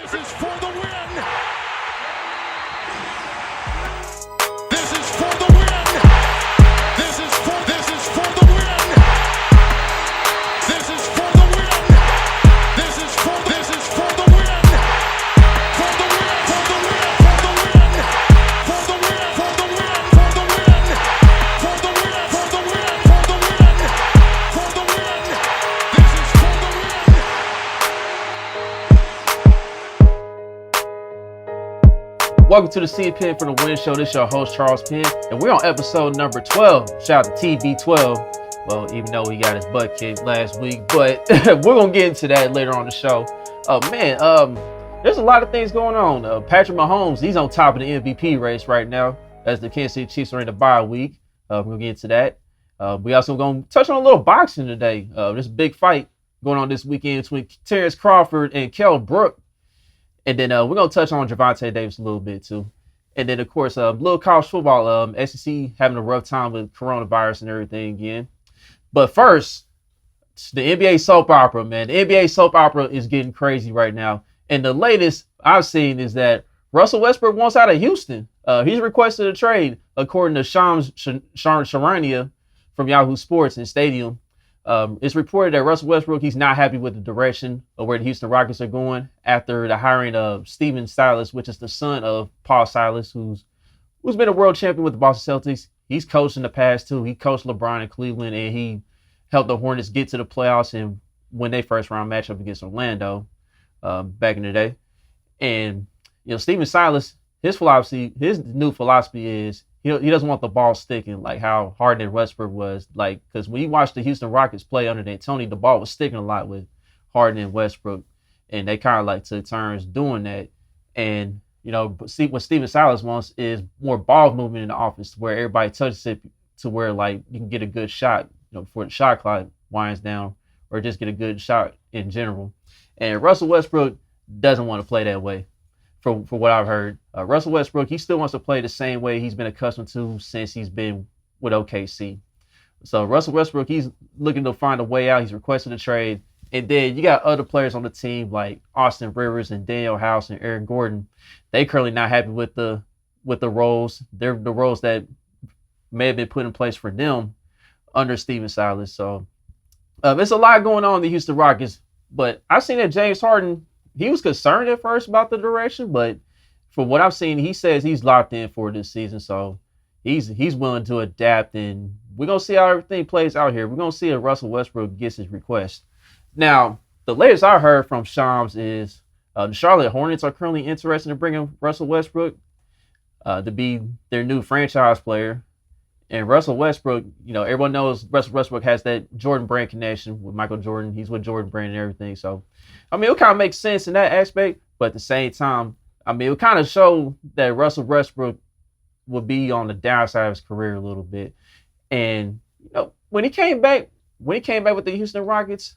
This is for the win. This is for the win. This is for the win. This is for the win. This is for the win. For the win. For the win. For the win. For the win. For the win. For the win. For the win. For the win. For the win. For the win. For the win. This is for the win. Welcome to the CPENN for the Win Show. This is your host, Charles Penn, and we're on episode number 12. Shout out to TB12. Well, even though he got his butt kicked last week, but we're going to get into that later on the show. There's a lot of things going on. Patrick Mahomes, he's on top of the MVP race right now as the Kansas City Chiefs are in the bye week. We're going to get into that. We also going to touch on a little boxing today. There's a big fight going on this weekend between Terrence Crawford and Brook. And then we're going to touch on Deontay Davis a little bit, too. And then, of course, little college football, SEC having a rough time with coronavirus and everything again. But first, the NBA soap opera, man. The NBA soap opera is getting crazy right now. And the latest I've seen is that Russell Westbrook wants out of Houston. He's requested a trade, according to Shams Charania from Yahoo Sports and Stadium. It's reported that Russell Westbrook, he's not happy with the direction of where the Houston Rockets are going after the hiring of Stephen Silas, which is the son of Paul Silas, who's been a world champion with the Boston Celtics. He's coached in the past, too. He coached LeBron in Cleveland, and he helped the Hornets get to the playoffs and win their first round matchup against Orlando back in the day. And, Stephen Silas, his new philosophy is he doesn't want the ball sticking like how Harden and Westbrook was. Like, because when you watch the Houston Rockets play under D'Antoni, the ball was sticking a lot with Harden and Westbrook. And they kind of like took turns doing that. And, what Stephen Silas wants is more ball movement in the offense where everybody touches it to where, like, you can get a good shot, before the shot clock winds down, or just get a good shot in general. And Russell Westbrook doesn't want to play that way. For what I've heard, Russell Westbrook, he still wants to play the same way he's been accustomed to since he's been with OKC. So Russell Westbrook, he's looking to find a way out. He's requested a trade. And then you got other players on the team like Austin Rivers and Daniel House and Aaron Gordon. They currently not happy with the roles. They're the roles that may have been put in place for them under Stephen Silas. So there's a lot going on in the Houston Rockets. But I've seen that James Harden, he was concerned at first about the direction, but from what I've seen, he says he's locked in for this season. So he's willing to adapt, and we're going to see how everything plays out here. We're going to see if Russell Westbrook gets his request. Now, the latest I heard from Shams is the Charlotte Hornets are currently interested in bringing Russell Westbrook to be their new franchise player. And Russell Westbrook, everyone knows Russell Westbrook has that Jordan Brand connection with Michael Jordan. He's with Jordan Brand and everything. So, it kind of makes sense in that aspect. But at the same time, it would kind of show that Russell Westbrook would be on the downside of his career a little bit. And, when he came back with the Houston Rockets,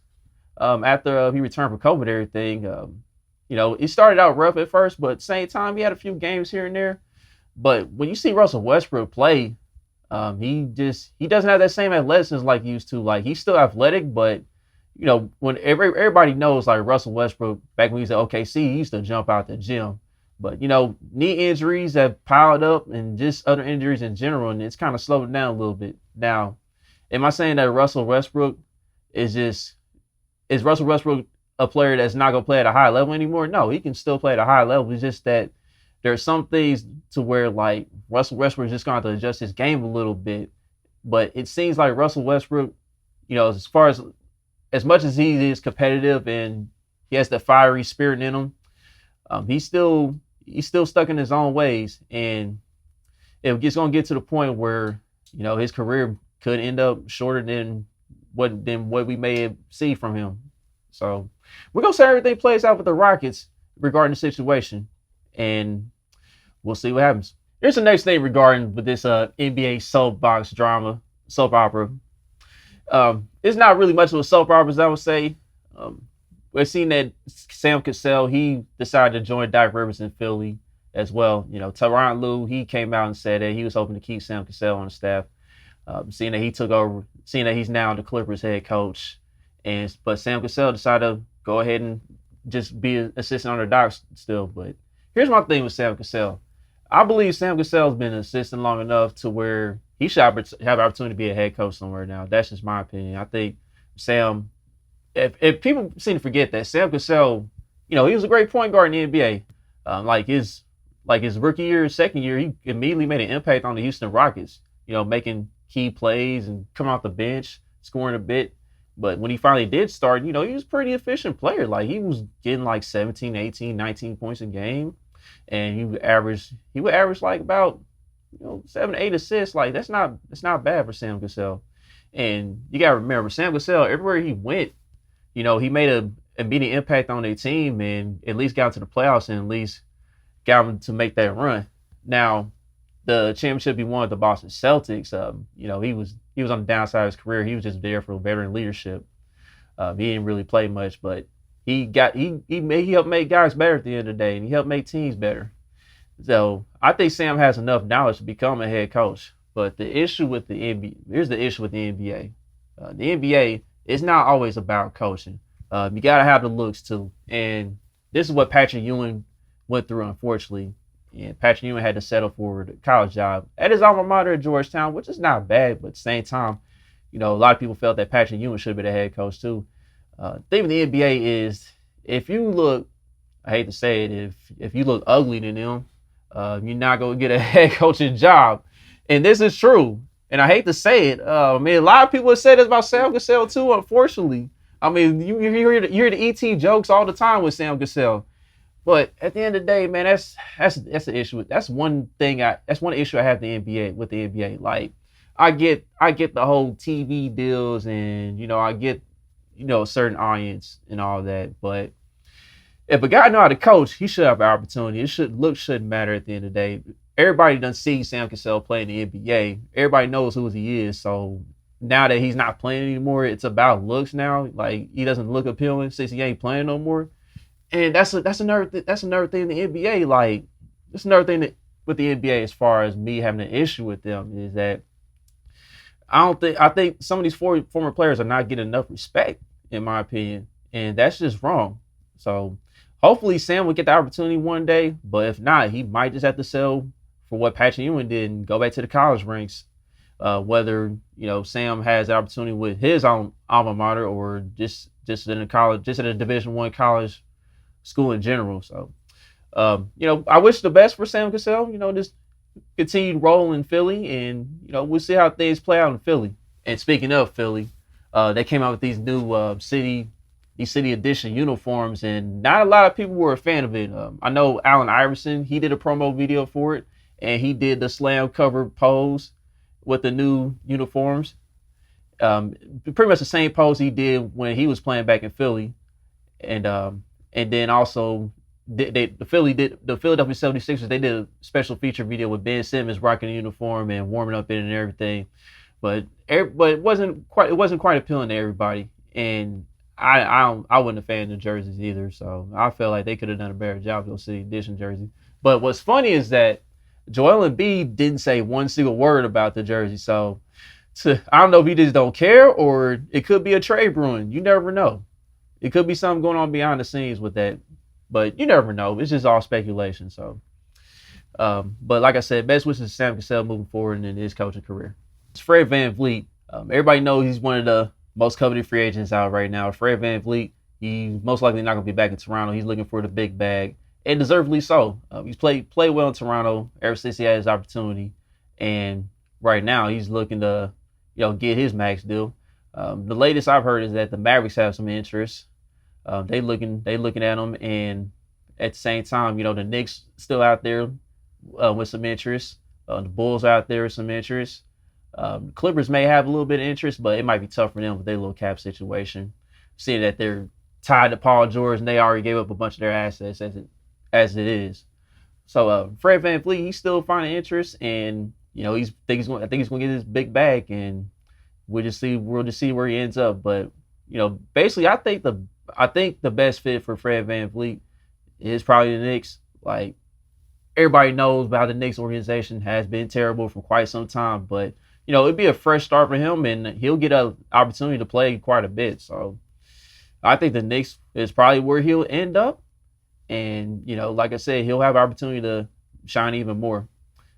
after he returned from COVID and everything, it started out rough at first, but at the same time, he had a few games here and there. But when you see Russell Westbrook play, he doesn't have that same athleticism like he used to. Like, he's still athletic, but when everybody knows, like, Russell Westbrook back when he was at OKC, he used to jump out the gym. But knee injuries have piled up and just other injuries in general, and it's kind of slowed down a little bit. Now, am I saying that Russell Westbrook is Russell Westbrook a player that's not gonna play at a high level anymore? No, he can still play at a high level. It's just that there's some things to where, like, Russell Westbrook is just going to have to adjust his game a little bit. But it seems like Russell Westbrook, as much as he is competitive and he has the fiery spirit in him, he's still stuck in his own ways. And it's going to get to the point where, his career could end up shorter than what we may see from him. So we're going to see how everything plays out with the Rockets regarding the situation. And we'll see what happens. Here's the next thing regarding with this NBA soap opera. It's not really much of a soap opera, as I would say. We've seen that Sam Cassell, he decided to join Doc Rivers in Philly as well. Tyronn Lue, he came out and said that he was hoping to keep Sam Cassell on the staff. Seeing that he took over, seeing that he's now the Clippers head coach. But Sam Cassell decided to go ahead and just be an assistant under Doc still. But here's my thing with Sam Cassell. I believe Sam Cassell's been an assistant long enough to where he should have an opportunity to be a head coach somewhere now. That's just my opinion. I think Sam, if people seem to forget that Sam Cassell, he was a great point guard in the NBA. Like his rookie year, second year, he immediately made an impact on the Houston Rockets. Making key plays and coming off the bench, scoring a bit. But when he finally did start, he was a pretty efficient player. Like he was getting like 17, 18, 19 points a game. And he would average like about 7, 8 assists. Like that's not bad for Sam Cassell. And you gotta remember, Sam Cassell, everywhere he went, he made an immediate impact on their team and at least got to the playoffs and at least got them to make that run. Now, the championship he won with the Boston Celtics, he was on the downside of his career. He was just there for veteran leadership. He didn't really play much, but he helped make guys better at the end of the day, and he helped make teams better. So I think Sam has enough knowledge to become a head coach. But here's the issue with the NBA. The NBA is not always about coaching. You got to have the looks too. And this is what Patrick Ewing went through, unfortunately. And Patrick Ewing had to settle for the college job at his alma mater at Georgetown, which is not bad. But at the same time, a lot of people felt that Patrick Ewing should be the head coach too. The thing with the NBA is, if you look, I hate to say it, if you look ugly to them, you're not going to get a head coaching job. And this is true. And I hate to say it. A lot of people have said this about Sam Cassell too, unfortunately. You hear the ET jokes all the time with Sam Cassell. But at the end of the day, man, that's an issue. That's one issue I have with the NBA. Like, I get the whole TV deals and, I get, a certain audience and all that. But if a guy know how to coach, he should have an opportunity. Shouldn't matter at the end of the day. Everybody done see Sam Cassell play in the NBA. Everybody knows who he is. So now that he's not playing anymore, it's about looks now. Like, he doesn't look appealing since he ain't playing no more. And that's another thing in the NBA. Like, that's another thing with the NBA as far as me having an issue with them is that I think some of these former players are not getting enough respect, in my opinion, and that's just wrong. So hopefully Sam will get the opportunity one day, but if not, he might just have to settle for what Patrick Ewing did and go back to the college ranks. Whether Sam has the opportunity with his own alma mater or just in a college, just at a Division I college school in general. So I wish the best for Sam Cassell. Just continued role in Philly, and we'll see how things play out in Philly. And speaking of Philly, they came out with these new city edition uniforms, and not a lot of people were a fan of it. I know Allen Iverson, he did a promo video for it, and he did the slam cover pose with the new uniforms. Pretty much the same pose he did when he was playing back in Philly, and then also the Philadelphia 76ers, they did a special feature video with Ben Simmons rocking the uniform and warming up in it and everything. But it wasn't quite appealing to everybody, and I wasn't a fan of the jerseys either. So I felt like they could have done a better job with those city edition jerseys. But what's funny is that Joel Embiid didn't say one single word about the jersey. So I don't know if he just don't care, or it could be a trade brewing. You never know. It could be something going on behind the scenes with that, but you never know. It's just all speculation. So, but like I said, best wishes to Sam Cassell moving forward in his coaching career. It's Fred VanVleet. Everybody knows he's one of the most coveted free agents out right now. Fred VanVleet, he's most likely not going to be back in Toronto. He's looking for the big bag, and deservedly so. He's played well in Toronto ever since he had his opportunity, and right now he's looking to get his max deal. The latest I've heard is that the Mavericks have some interest. They looking at him, and at the same time, the Knicks still out there with some interest. The Bulls out there with some interest. The Clippers may have a little bit of interest, but it might be tough for them with their little cap situation. Seeing that they're tied to Paul George and they already gave up a bunch of their assets as it is. So Fred VanVleet, he's still finding interest, and I think he's going to get his big bag, and we'll just see where he ends up. But basically, I think the best fit for Fred VanVleet is probably the Knicks. Like, everybody knows about the Knicks organization has been terrible for quite some time, but it'd be a fresh start for him, and he'll get an opportunity to play quite a bit. So I think the Knicks is probably where he'll end up. And, like I said, he'll have opportunity to shine even more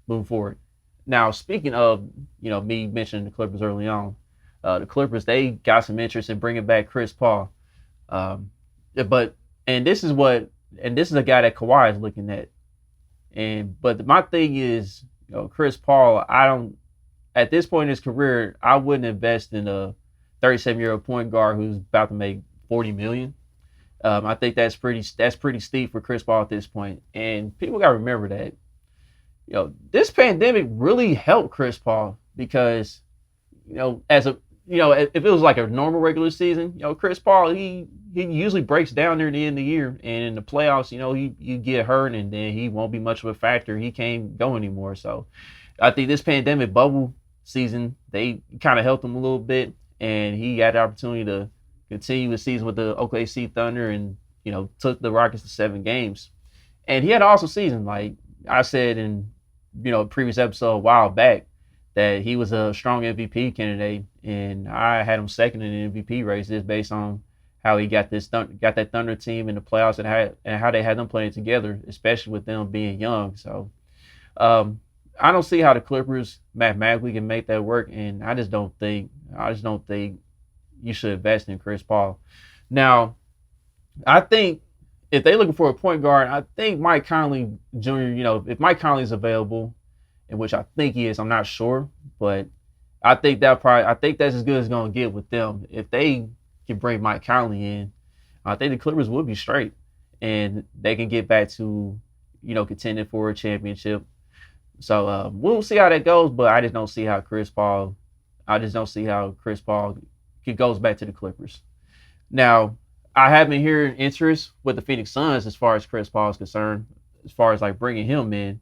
moving forward. Now, speaking of, me mentioning the Clippers early on, the Clippers, they got some interest in bringing back Chris Paul. And this is a guy that Kawhi is looking at. But my thing is, Chris Paul, at this point in his career, I wouldn't invest in a 37-year-old point guard who's about to make $40 million. I think that's pretty steep for Chris Paul at this point. And people got to remember that, this pandemic really helped Chris Paul because, if it was like a normal regular season, Chris Paul, he usually breaks down near the end of the year. And in the playoffs, you get hurt and then he won't be much of a factor. He can't go anymore. So I think this pandemic bubble season, they kind of helped him a little bit. And he had the opportunity to continue the season with the OKC Thunder and, took the Rockets to 7 games. And he had an awesome season. Like I said in, previous episode a while back, that he was a strong MVP candidate. And I had him second in the MVP race just based on how he got that Thunder team in the playoffs and how they had them playing together, especially with them being young. So I don't see how the Clippers mathematically can make that work. And I just don't think you should invest in Chris Paul. Now, I think if they're looking for a point guard, I think Mike Conley Jr., if Mike Conley is available, in which I think he is, I'm not sure, but I think that's as good as it's going to get with them. If they can bring Mike Conley in, I think the Clippers will be straight and they can get back to, contending for a championship. So we'll see how that goes, but I just don't see how Chris Paul goes back to the Clippers. Now, I have been hearing interest with the Phoenix Suns as far as Chris Paul is concerned, as far as like bringing him in.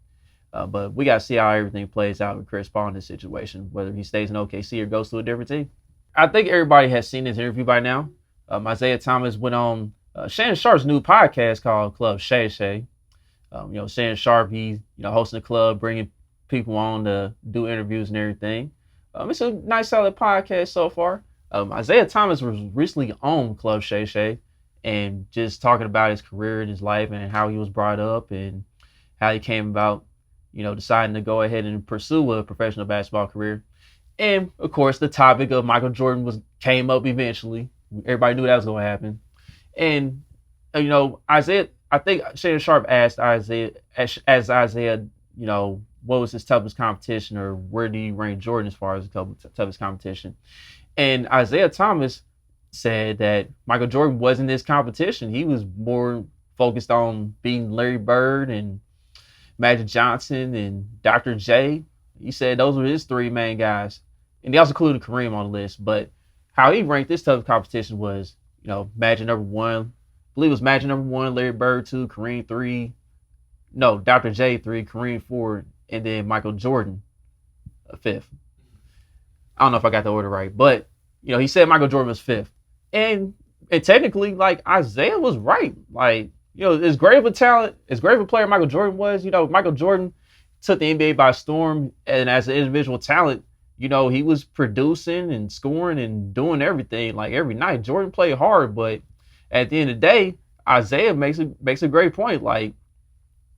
But we got to see how everything plays out with Chris Paul in this situation, whether he stays in OKC or goes to a different team. I think everybody has seen this interview by now. Isiah Thomas went on Shannon Sharp's new podcast called Club Shay Shay. Shannon Sharp, he's hosting a club, bringing people on to do interviews and everything. It's a nice, solid podcast so far. Isiah Thomas was recently on Club Shay Shay and just talking about his career and his life and how he was brought up and how he came about, deciding to go ahead and pursue a professional basketball career. And of course, the topic of Michael Jordan came up eventually. Everybody knew that was going to happen. And, Isiah, I think Shannon Sharp asked Isiah, what was his toughest competition or where do you rank Jordan as far as the toughest competition? And Isiah Thomas said that Michael Jordan wasn't his competition. He was more focused on beating Larry Bird and Magic Johnson and Dr. J. He said those were his 3 main guys. And he also included Kareem on the list. But how he ranked this toughest competition was, Magic number 1. I believe it was Magic number 1, Larry Bird 2, Kareem 3. No, Dr. J 3, Kareem 4, and then Michael Jordan 5th. I don't know if I got the order right, but he said Michael Jordan was 5th, and technically, like Isiah was right. Like as great of a talent, as great of a player Michael Jordan was, Michael Jordan took the NBA by storm, and as an individual talent, he was producing and scoring and doing everything like every night. Jordan played hard, but at the end of the day, Isiah makes a great point. Like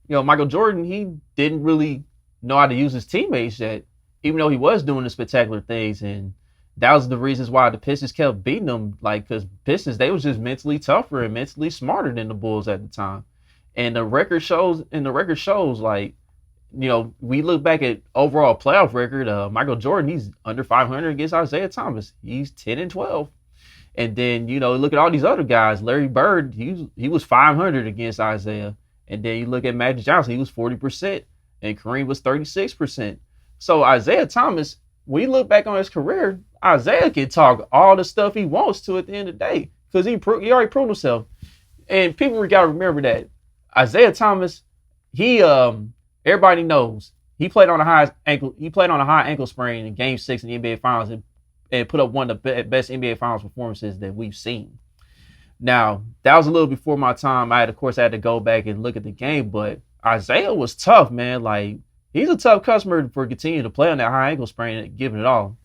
Michael Jordan, he didn't really know how to use his teammates yet, even though he was doing the spectacular things. And that was the reasons why the Pistons kept beating them. Like, because Pistons, they was just mentally tougher and mentally smarter than the Bulls at the time. And the record shows, like, we look back at overall playoff record, Michael Jordan, he's under 500 against Isiah Thomas. He's 10-12. And then, look at all these other guys. Larry Bird, he was 500 against Isiah. And then you look at Magic Johnson, he was 40%. And Kareem was 36%. So Isiah Thomas, when you look back on his career, Isiah can talk all the stuff he wants to at the end of the day because he already proved himself. And people got to remember that Isiah Thomas, everybody knows he played on a high ankle sprain in Game 6 in the NBA Finals and put up one of the best NBA Finals performances that we've seen. Now, that was a little before my time. I had to go back and look at the game, but Isiah was tough, man. Like, he's a tough customer for continuing to play on that high ankle sprain and giving it all.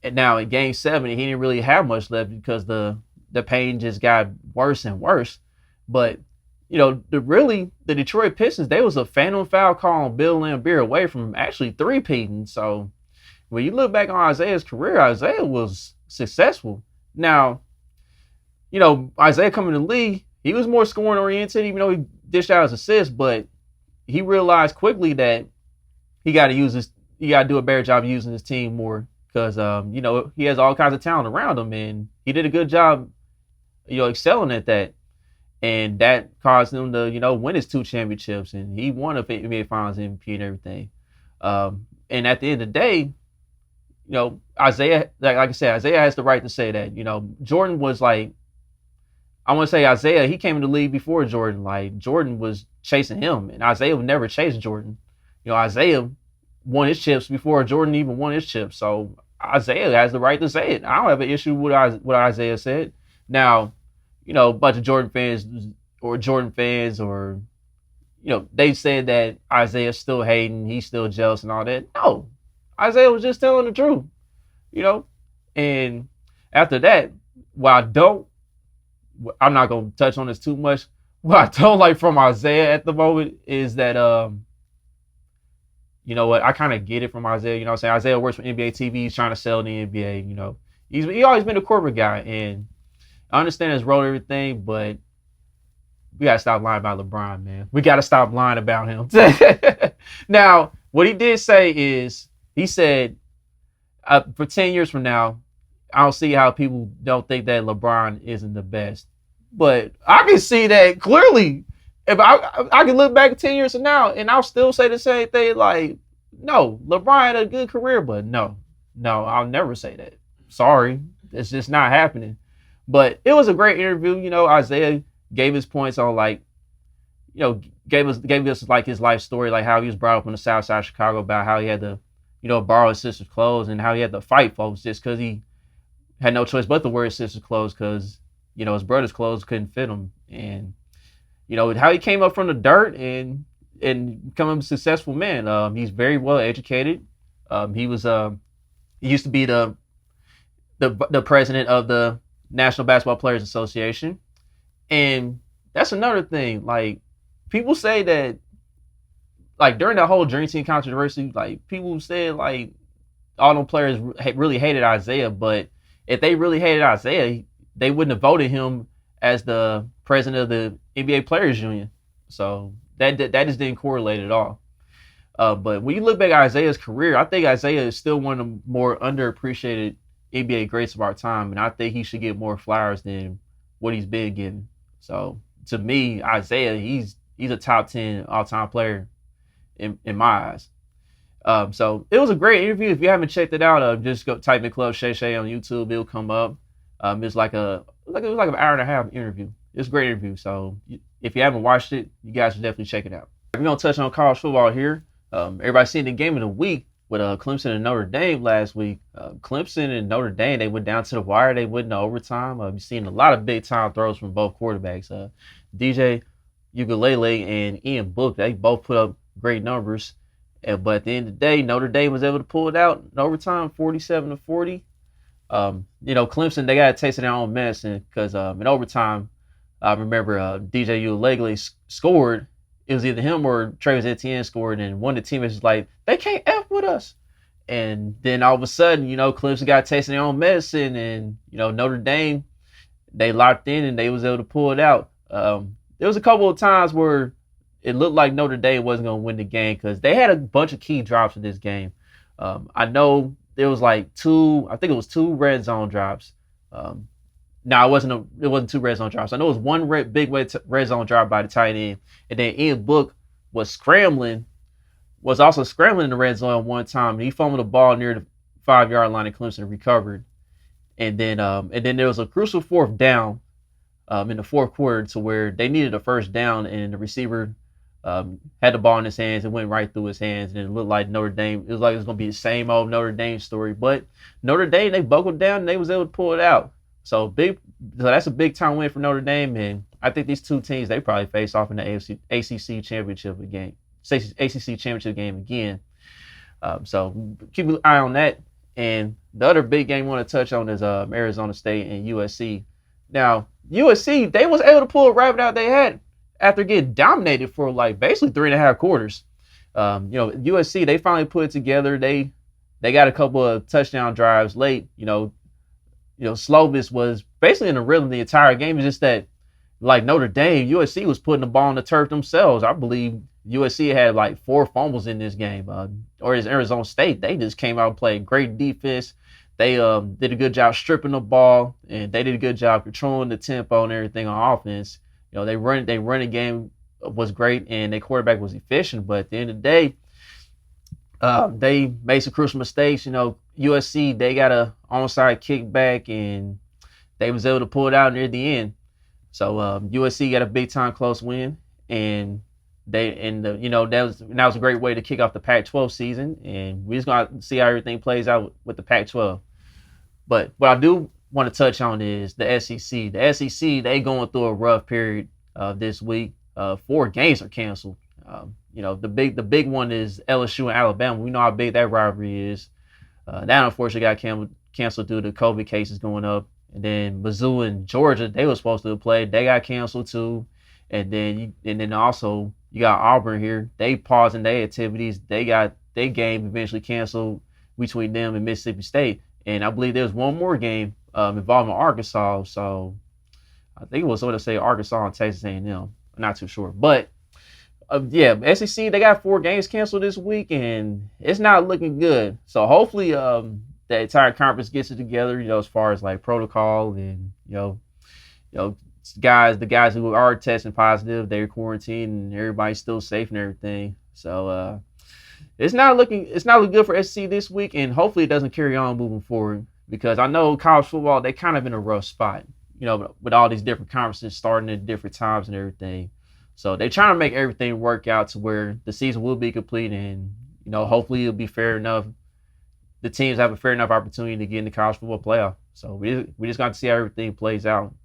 And now in Game 7, he didn't really have much left because the the pain just got worse and worse. But the Detroit Pistons, they was a phantom foul call on Bill Laimbeer away from actually three-peating. So when you look back on Isiah's career, Isiah was successful. Now, Isiah coming to the league, he was more scoring oriented, even though he dished out his assists, but he realized quickly that he got to do a better job using his team more because, he has all kinds of talent around him, and he did a good job, excelling at that. And that caused him to, win his 2 championships, and he won a NBA Finals MVP and everything. And at the end of the day, Isiah, like I said, Isiah has the right to say that. Jordan was like, I want to say Isiah, he came in the league before Jordan. Like, Jordan was chasing him, and Isiah would never chase Jordan. Isiah won his chips before Jordan even won his chips. So Isiah has the right to say it. I don't have an issue with what Isiah said. Now, a bunch of Jordan fans or they said that Isiah's still hating, he's still jealous and all that. No, Isiah was just telling the truth, And after that, I'm not going to touch on this too much. What I don't like from Isiah at the moment is that, I kind of get it from Isiah. Isiah works for NBA TV. He's trying to sell the NBA, He's always been a corporate guy, and I understand his role and everything, but we got to stop lying about LeBron, man. We got to stop lying about him. Now, what he did say is, he said, for 10 years from now, I don't see how people don't think that LeBron isn't the best. But I can see that clearly. If I can look back 10 years from now, and I'll still say the same thing, like, no, LeBron had a good career, but no, I'll never say that. Sorry. It's just not happening. But it was a great interview. Isiah gave his points on, like, gave us like his life story, like how he was brought up on the south side of Chicago, about how he had to, borrow his sister's clothes, and how he had to fight folks just because he had no choice but to wear his sister's clothes because, his brother's clothes couldn't fit him. And, how he came up from the dirt and become a successful man. He's very well educated. He used to be the president of the National Basketball Players Association. And that's another thing. Like, people say that, like, during that whole Dream Team controversy, like, people said, like, all them players really hated Isiah, but if they really hated Isiah, they wouldn't have voted him as the president of the NBA Players Union. So that just didn't correlate at all. But when you look back at Isiah's career, I think Isiah is still one of the more underappreciated NBA greats of our time, and I think he should get more flowers than what he's been given. So to me, Isiah, he's a top 10 all-time player in my eyes. So it was a great interview. If you haven't checked it out, just go type in Club Shay Shay on YouTube. It'll come up. It's like it was like an hour and a half interview. It's a great interview. So if you haven't watched it, you guys should definitely check it out. We're gonna touch on college football here. Everybody seen the game of the week with Clemson and Notre Dame last week. Clemson and Notre Dame, they went down to the wire. They went into overtime. You've seen a lot of big time throws from both quarterbacks. DJ Ugalele and Ian Book, they both put up great numbers. But at the end of the day, Notre Dame was able to pull it out in overtime, 47-40. Clemson, they got a taste of their own medicine because in overtime, I remember DJ Ugalele scored. It was either him or Travis Etienne scored, and one of the teammates was like, they can't F with us. And then all of a sudden, Clemson got a taste of their own medicine, and, Notre Dame, they locked in and they was able to pull it out. There was a couple of times where it looked like Notre Dame wasn't going to win the game because they had a bunch of key drops in this game. I know there was like two red zone drops. No, it wasn't two red zone drops. I know it was one big red zone drop by the tight end. And then Ian Book was also scrambling in the red zone one time. And he fumbled the ball near the 5-yard line and Clemson recovered. And then there was a crucial fourth down in the fourth quarter to where they needed a first down and the receiver had the ball in his hands and went right through his hands. And it looked like Notre Dame, it was like it was going to be the same old Notre Dame story. But Notre Dame, they buckled down and they was able to pull it out. So that's a big time win for Notre Dame, and I think these two teams, they probably face off in the ACC championship game again. So keep an eye on that. And the other big game I want to touch on is Arizona State and USC. Now, USC, they was able to pull a rabbit out they had after getting dominated for like basically 3.5 quarters. USC, they finally put it together. They got a couple of touchdown drives late. Slovis was basically in the rhythm the entire game. It's just that, like Notre Dame, USC was putting the ball on the turf themselves. I believe USC had like 4 fumbles in this game. Or is Arizona State, they just came out and played great defense. They did a good job stripping the ball, and they did a good job controlling the tempo and everything on offense. They running game was great, and their quarterback was efficient. But at the end of the day, they made some crucial mistakes. USC, they got a onside kickback, and they was able to pull it out near the end. So USC got a big time close win, and that was a great way to kick off the Pac-12 season. And we're just gonna see how everything plays out with the Pac-12. But what I do want to touch on is the SEC. The SEC, they going through a rough period this week. 4 games are canceled. The big one is LSU and Alabama. We know how big that rivalry is. That unfortunately got canceled due to COVID cases going up. And then Mizzou and Georgia, they were supposed to play. They got canceled too. And then also you got Auburn here. They pausing their activities. They got their game eventually canceled between them and Mississippi State. And I believe there's one more game involving Arkansas. So I think it was sort of say Arkansas and Texas A&M. I'm not too sure. But SEC, they got 4 games canceled this week, and it's not looking good. So hopefully the entire conference gets it together, as far as like protocol and, the guys who are testing positive, they're quarantined and everybody's still safe and everything. So it's not looking good for SEC this week, and hopefully it doesn't carry on moving forward, because I know college football, they kind of in a rough spot, with all these different conferences starting at different times and everything. So they're trying to make everything work out to where the season will be complete, and hopefully it'll be fair enough. The teams have a fair enough opportunity to get in the college football playoff. So we just got to see how everything plays out.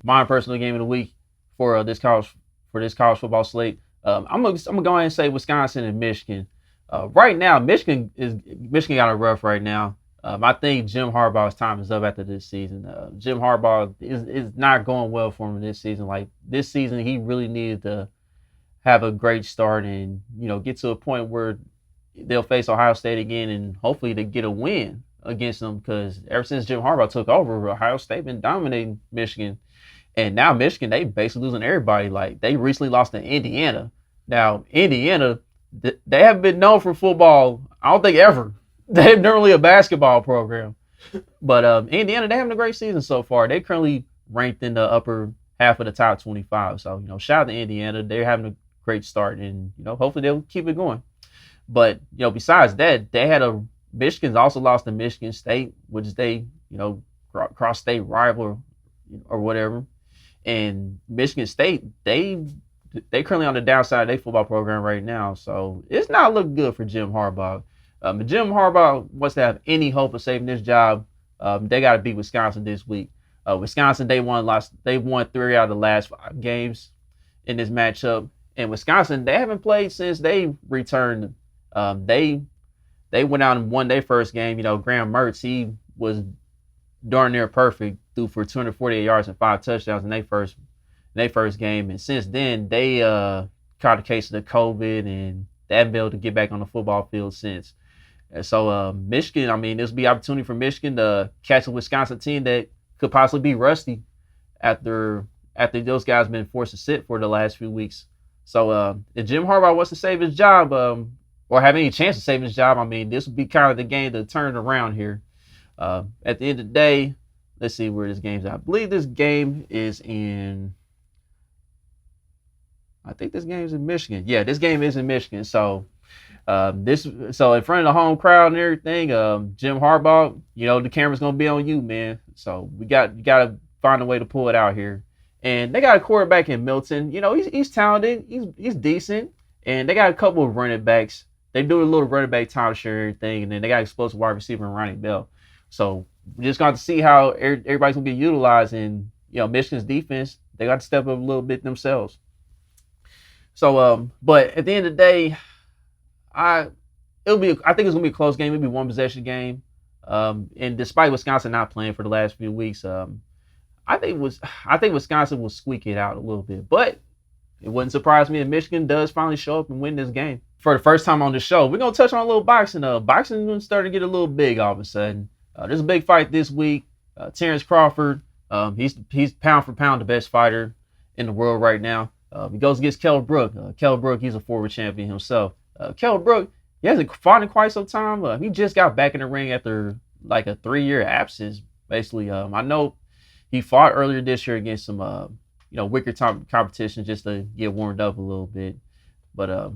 My personal game of the week for this college football slate, I'm gonna go ahead and say Wisconsin and Michigan. Right now, Michigan got a rough right now. I think Jim Harbaugh's time is up after this season. Jim Harbaugh is not going well for him this season. Like this season, he really needed to have a great start and get to a point where they'll face Ohio State again, and hopefully they get a win against them, because ever since Jim Harbaugh took over, Ohio State been dominating Michigan. And now Michigan, they basically losing everybody. Like they recently lost to Indiana. Now, Indiana, they haven't been known for football, I don't think ever. They're normally a basketball program. But Indiana, they're having a great season so far. They're currently ranked in the upper half of the top 25. So, shout out to Indiana. They're having a great start, and, hopefully they'll keep it going. But, besides that, Michigan's also lost to Michigan State, which is cross-state rival or whatever. And Michigan State, they currently on the downside of their football program right now. So it's not looking good for Jim Harbaugh. If Jim Harbaugh wants to have any hope of saving this job, they got to beat Wisconsin this week. Wisconsin, they won 3 out of the last 5 games in this matchup. And Wisconsin, they haven't played since they returned. They went out and won their first game. Graham Mertz, he was darn near perfect, threw for 248 yards and 5 touchdowns in their first game. And since then, they caught a case of the COVID, and they haven't been able to get back on the football field since. And so Michigan, this will be an opportunity for Michigan to catch a Wisconsin team that could possibly be rusty after those guys been forced to sit for the last few weeks. So if Jim Harbaugh wants to save his job, or have any chance of saving his job, this would be kind of the game to turn it around here. At the end of the day, let's see where this game's at. I believe this game is in... I think this game is in Michigan. Yeah, this game is in Michigan. So in front of the home crowd and everything, Jim Harbaugh, the camera's gonna be on you, man. So you gotta find a way to pull it out here. And they got a quarterback in Milton. He's talented. He's decent. And they got a couple of running backs. They do a little running back timeshare and everything, and then they got explosive wide receiver in Ronnie Bell. So we just got to see how everybody's gonna get utilized. And Michigan's defense, they got to step up a little bit themselves. So, but at the end of the day, I think it's gonna be a close game. It'll be one possession game. And despite Wisconsin not playing for the last few weeks, I think Wisconsin will squeak it out a little bit, but it wouldn't surprise me if Michigan does finally show up and win this game. For the first time on the show, we're going to touch on a little boxing. Boxing is starting to get a little big all of a sudden. There's a big fight this week. Terrence Crawford, he's pound for pound the best fighter in the world right now. He goes against Kell Brook. Kell Brook, he's a former champion himself. Kell Brook, he hasn't fought in quite some time. He just got back in the ring after like a 3-year absence, basically. I know he fought earlier this year against some wicked competition just to get warmed up a little bit. But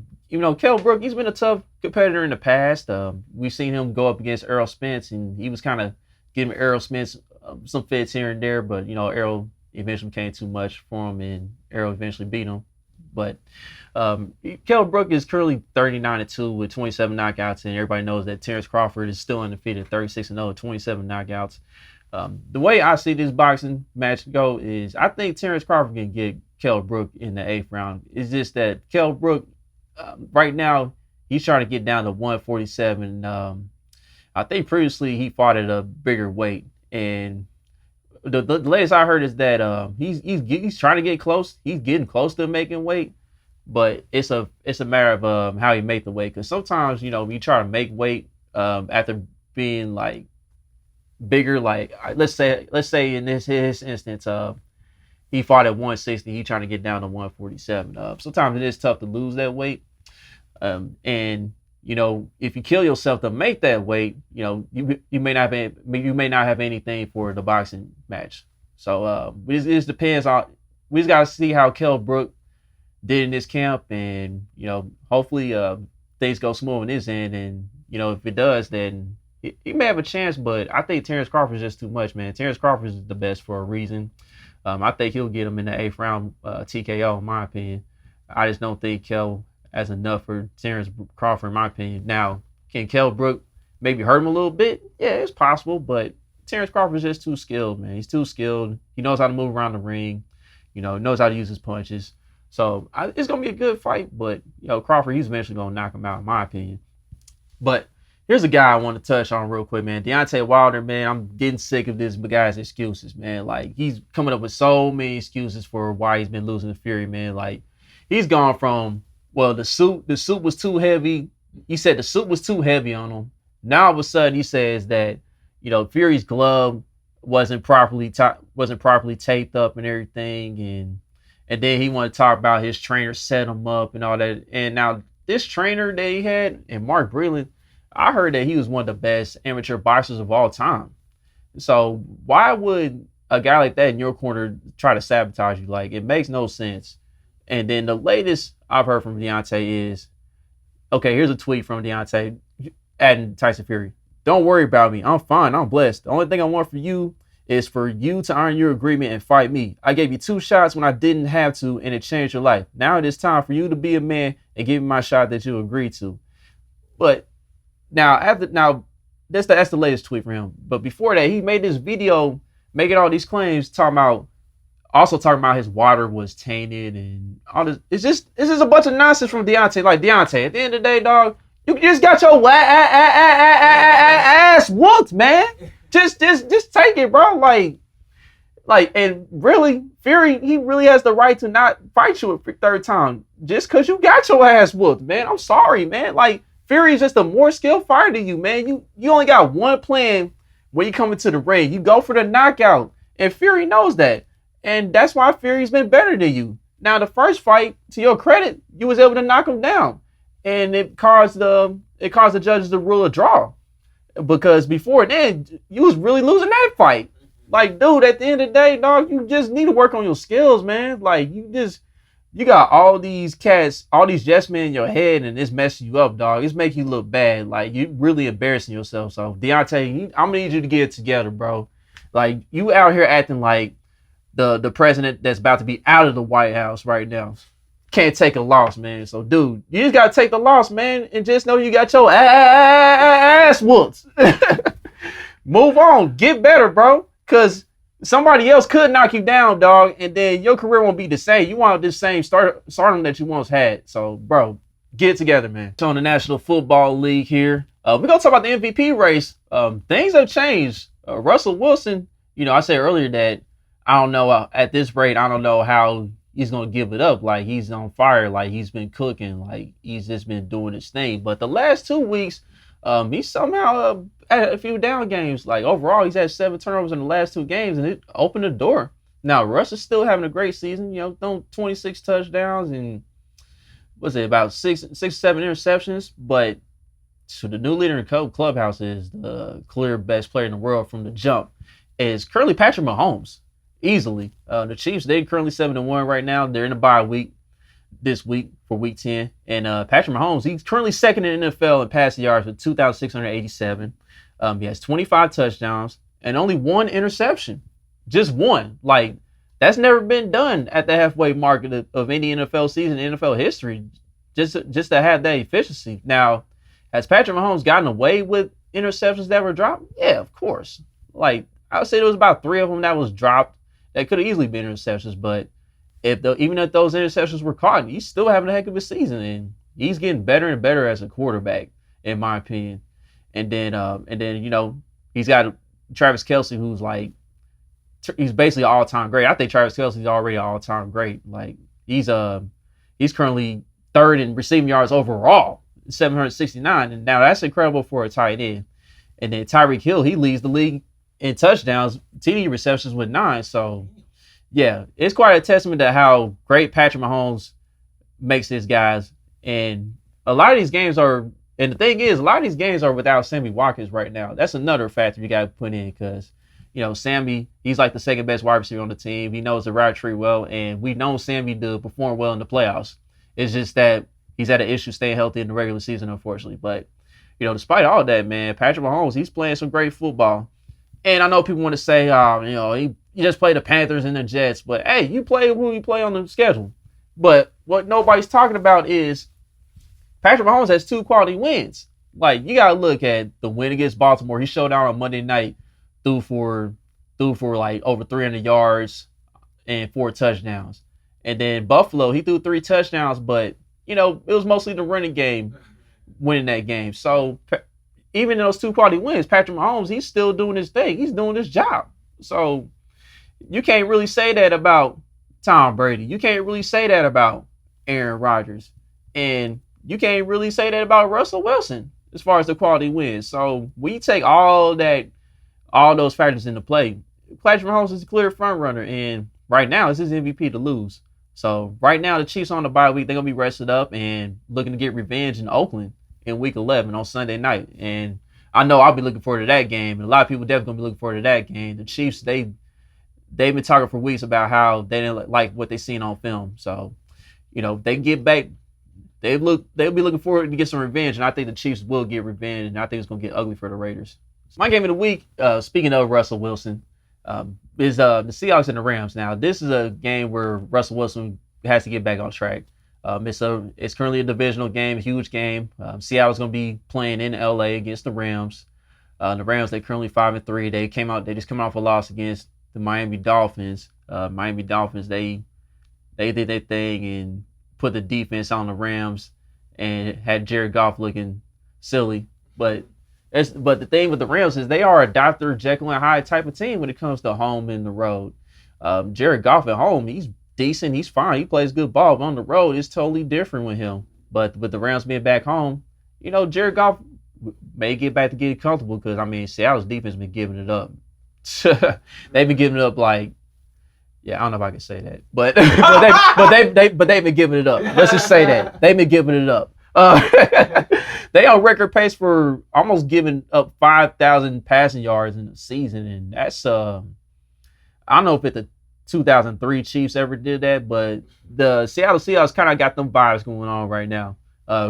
Kell Brook, he's been a tough competitor in the past. We've seen him go up against Errol Spence, and he was kind of giving Errol Spence some fits here and there. But Errol eventually became too much for him, and Errol eventually beat him. But Kell Brook is currently 39-2 with 27 knockouts, and everybody knows that Terrence Crawford is still undefeated, 36-0, 27 knockouts. The way I see this boxing match go is I think Terrence Crawford can get Kell Brook in the 8th round. It's just that Kell Brook, right now, he's trying to get down to 147. I think previously he fought at a bigger weight, and the latest I heard is that he's trying to get close. He's getting close to making weight, but it's a matter of how he make the weight. Because sometimes you try to make weight after being like bigger. Like let's say in his instance, he fought at 160. He trying to get down to 147. Sometimes it is tough to lose that weight, and if you kill yourself to make that weight, you may not have anything for the boxing match. So it just depends on. We just gotta see how Kell Brook did in this camp, and hopefully things go smooth on his end. And if it does, then he may have a chance. But I think Terrence Crawford is just too much, man. Terrence Crawford is the best for a reason. I think he'll get him in the 8th round TKO, in my opinion. I just don't think Kell has enough for Terrence Crawford, in my opinion. Now, can Kell Brook maybe hurt him a little bit? Yeah, it's possible, but Terrence Crawford is just too skilled, man. He's too skilled. He knows how to move around the ring. Knows how to use his punches. So it's going to be a good fight, but Crawford, he's eventually going to knock him out, in my opinion. But here's a guy I want to touch on real quick, man. Deontay Wilder, man, I'm getting sick of this guy's excuses, man. Like, he's coming up with so many excuses for why he's been losing to Fury, man. Like, he's gone from, well, the suit was too heavy. He said the suit was too heavy on him. Now all of a sudden he says that, Fury's glove wasn't properly taped up and everything, and then he wanted to talk about his trainer set him up and all that. And now this trainer that he had, and Mark Breland, I heard that he was one of the best amateur boxers of all time. So why would a guy like that in your corner try to sabotage you? Like, it makes no sense. And then the latest I've heard from Deontay is, okay, here's a tweet from Deontay adding Tyson Fury. Don't worry about me. I'm fine. I'm blessed. The only thing I want for you is for you to earn your agreement and fight me. I gave you 2 shots when I didn't have to, and it changed your life. Now it is time for you to be a man and give me my shot that you agreed to. But now that's the latest tweet from him. But before that, he made this video making all these claims, talking about his water was tainted and all this. It's just a bunch of nonsense from Deontay. Like, Deontay, at the end of the day, dog, you just got your ass whooped, man. Just take it, bro. Like, and really, Fury, he really has the right to not fight you a 3rd time just because you got your ass whooped, man. I'm sorry, man. Like, Fury is just a more skilled fighter than you, man. You only got one plan when you come into the ring. You go for the knockout, and Fury knows that. And that's why Fury's been better than you. Now, the first fight, to your credit, you was able to knock him down. And it caused the judges to rule a draw. Because before then, you was really losing that fight. Like, dude, at the end of the day, dog, you just need to work on your skills, man. Like, you got all these cats, all these yes men in your head, and it's messing you up, dog. It's making you look bad. Like, you really embarrassing yourself. So, Deontay, I'm going to need you to get it together, bro. Like, you out here acting like the president that's about to be out of the White House right now. Can't take a loss, man. So, dude, you just got to take the loss, man, and just know you got your ass whooped. Move on. Get better, bro, because somebody else could knock you down, dog, and then your career won't be the same. You want this same stardom that you once had. So, bro, get it together, man. So, on the National Football League here, we're going to talk about the MVP race. Things have changed. Russell Wilson, I said earlier that I don't know at this rate. I don't know how he's gonna give it up. Like he's on fire. Like he's been cooking. Like he's just been doing his thing. But the last 2 weeks, he somehow had a few down games. Like overall, he's had 7 turnovers in the last 2 games, and it opened the door. Now Russ is still having a great season. Throwing 26 touchdowns and what's it about 7 interceptions. But so the new leader in the clubhouse is the clear best player in the world from the jump. Is currently Patrick Mahomes. Easily. The Chiefs, they're currently 7-1 right now. They're in the bye week this week for week 10. And Patrick Mahomes, he's currently second in the NFL in passing yards with 2,687. He has 25 touchdowns and only 1 interception. Just 1. Like, that's never been done at the halfway mark of any NFL season in NFL history, just to have that efficiency. Now, has Patrick Mahomes gotten away with interceptions that were dropped? Yeah, of course. Like, I would say there was about 3 of them that was dropped that could have easily been interceptions, but even if those interceptions were caught, he's still having a heck of a season, and he's getting better and better as a quarterback, in my opinion. And then he's got Travis Kelce, who's like he's basically all-time great. I think Travis Kelce's already all-time great. Like he's currently 3rd in receiving yards overall, 769, and now that's incredible for a tight end. And then Tyreek Hill, he leads the league in touchdowns, TD receptions with 9. So, yeah, it's quite a testament to how great Patrick Mahomes makes his guys. And a lot of these games are, and the thing is, a lot of these games are without Sammy Watkins right now. That's another factor you got to put in because, Sammy, he's like the second best wide receiver on the team. He knows the route tree well, and we've known Sammy to perform well in the playoffs. It's just that he's had an issue staying healthy in the regular season, unfortunately. But, despite all that, man, Patrick Mahomes, he's playing some great football. And I know people want to say, he just played the Panthers and the Jets. But, hey, you play who you play on the schedule. But what nobody's talking about is Patrick Mahomes has 2 quality wins. Like, you got to look at the win against Baltimore. He showed down on Monday night, threw for like over 300 yards and 4 touchdowns. And then Buffalo, he threw 3 touchdowns. But, it was mostly the running game winning that game. So, even in those 2 quality wins, Patrick Mahomes, he's still doing his thing. He's doing his job. So you can't really say that about Tom Brady. You can't really say that about Aaron Rodgers. And you can't really say that about Russell Wilson as far as the quality wins. So we take all those factors into play. Patrick Mahomes is a clear front runner. And right now, it's his MVP to lose. So right now, the Chiefs on the bye week, they're going to be rested up and looking to get revenge in Oakland in week 11 on Sunday night. And I know I'll be looking forward to that game. And a lot of people definitely going to be looking forward to that game. The Chiefs, they've been talking for weeks about how they didn't like what they seen on film. So, they can get back. They'll be looking forward to get some revenge. And I think the Chiefs will get revenge. And I think it's going to get ugly for the Raiders. So my game of the week, speaking of Russell Wilson, is the Seahawks and the Rams. Now, this is a game where Russell Wilson has to get back on track. It's currently a divisional game, a huge game. Seattle's going to be playing in LA against the Rams. The Rams, they're currently 5-3. They just come off a loss against the Miami Dolphins. Miami Dolphins, they did their thing and put the defense on the Rams and had Jared Goff looking silly. But the thing with the Rams is they are a Dr. Jekyll and Hyde type of team when it comes to home and the road. Jared Goff at home, he's decent. He's fine. He plays good ball. But on the road, it's totally different with him. But with the Rams being back home, Jared Goff may get back to getting comfortable because, Seattle's defense been giving it up. They've been giving it up like, I don't know if I can say that. But they've been giving it up. Let's just say that. They've been giving it up. They on record pace for almost giving up 5,000 passing yards in the season. And that's, I don't know if the 2003 Chiefs ever did that, but the Seattle Seahawks kind of got them vibes going on right now.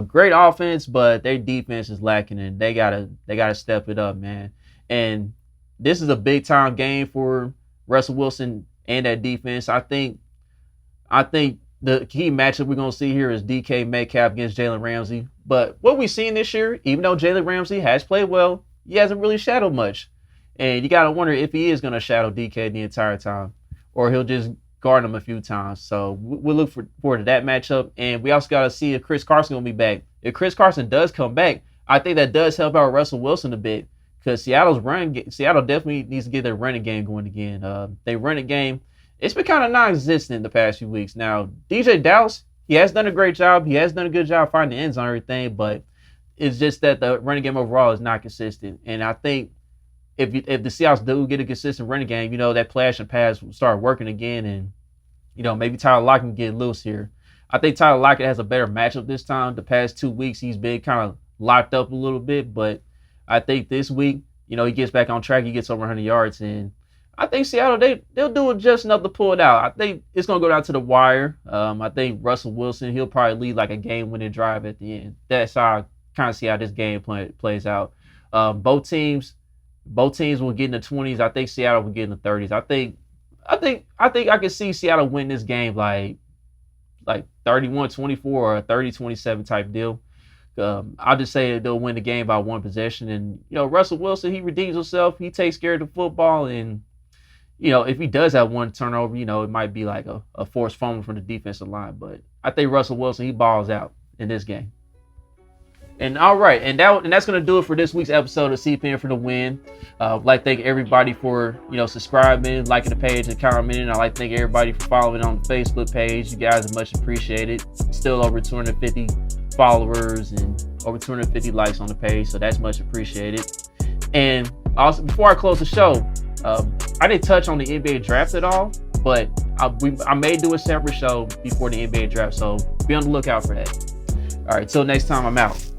Great offense, but their defense is lacking, and they gotta step it up, man. And this is a big time game for Russell Wilson and that defense. I think the key matchup we're gonna see here is DK Metcalf against Jalen Ramsey. But what we've seen this year, even though Jalen Ramsey has played well, he hasn't really shadowed much, and you gotta wonder if he is gonna shadow DK the entire time, or he'll just guard him a few times. So we'll look forward to that matchup. And we also got to see if Chris Carson going to be back. If Chris Carson does come back, I think that does help out Russell Wilson a bit because Seattle definitely needs to get their running game going again. They running game, it's been kind of non-existent in the past few weeks. Now, DJ Dallas, he has done a great job. He has done a good job finding the ends on everything, but it's just that the running game overall is not consistent. And I think if the Seahawks do get a consistent running game, you know, that play action pass will start working again, and you know, maybe Tyler Lockett can get loose here. I think Tyler Lockett has a better matchup this time. The past 2 weeks, he's been kind of locked up a little bit, but I think this week, you know, he gets back on track. He gets over 100 yards, and I think Seattle, they'll do it just enough to pull it out. I think it's going to go down to the wire. I think Russell Wilson, he'll probably lead like a game-winning drive at the end. That's how I kind of see how this game plays out. Both teams will get in the 20s. I think Seattle will get in the 30s. I think I can see Seattle win this game like 31-24 or a 30-27 type deal. I'll just say they'll win the game by one possession. And, you know, Russell Wilson, he redeems himself. He takes care of the football. And, you know, if he does have one turnover, you know, it might be like a forced fumble from the defensive line. But I think Russell Wilson, he balls out in this game. And all right, and that's going to do it for this week's episode of CPENN for the Win. I'd like to thank everybody for, you know, subscribing, liking the page, and commenting. I'd like to thank everybody for following on the Facebook page. You guys are much appreciated. Still over 250 followers and over 250 likes on the page, so that's much appreciated. And also, before I close the show, I didn't touch on the NBA draft at all, but I may do a separate show before the NBA draft, so be on the lookout for that. All right, till next time, I'm out.